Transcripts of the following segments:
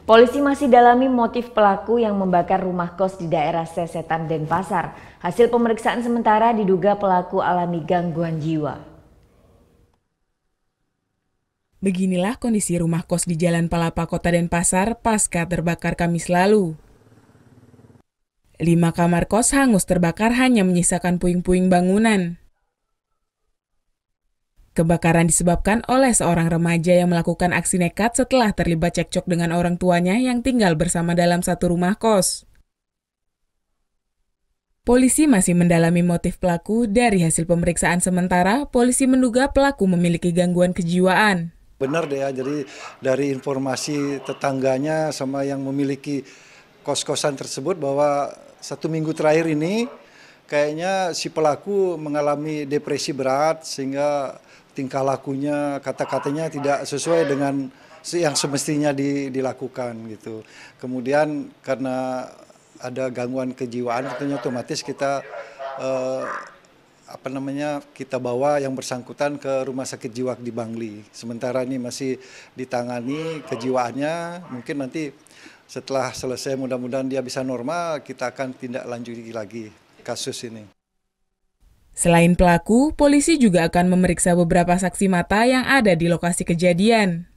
Polisi masih dalami motif pelaku yang membakar rumah kos di daerah Sesetan, Denpasar. Hasil pemeriksaan sementara diduga pelaku alami gangguan jiwa. Beginilah kondisi rumah kos di Jalan Palapa, Kota Denpasar pasca terbakar Kamis lalu. 5 kamar kos hangus terbakar, hanya menyisakan puing-puing bangunan. Kebakaran disebabkan oleh seorang remaja yang melakukan aksi nekat setelah terlibat cekcok dengan orang tuanya yang tinggal bersama dalam satu rumah kos. Polisi masih mendalami motif pelaku. Dari hasil pemeriksaan sementara, polisi menduga pelaku memiliki gangguan kejiwaan. Benar deh ya, jadi dari informasi tetangganya sama yang memiliki kos-kosan tersebut bahwa 1 minggu terakhir ini kayaknya si pelaku mengalami depresi berat sehingga tingkah lakunya, kata-katanya tidak sesuai dengan yang semestinya dilakukan gitu. Kemudian karena ada gangguan kejiwaan, tentunya otomatis kita kita bawa yang bersangkutan ke rumah sakit jiwa di Bangli. Sementara ini masih ditangani kejiwaannya, mungkin nanti setelah selesai mudah-mudahan dia bisa normal, kita akan tindak lanjuti lagi kasus ini. Selain pelaku, polisi juga akan memeriksa beberapa saksi mata yang ada di lokasi kejadian.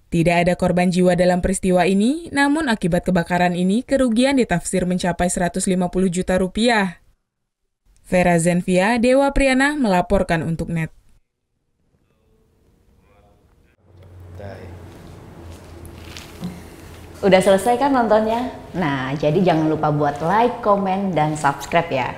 Tidak ada korban jiwa dalam peristiwa ini, namun akibat kebakaran ini kerugian ditafsir mencapai 150 juta rupiah. Vera Zenvia, Dewa Priana melaporkan untuk NET. Udah selesai kan nontonnya? Nah, jadi jangan lupa buat like, komen, dan subscribe ya.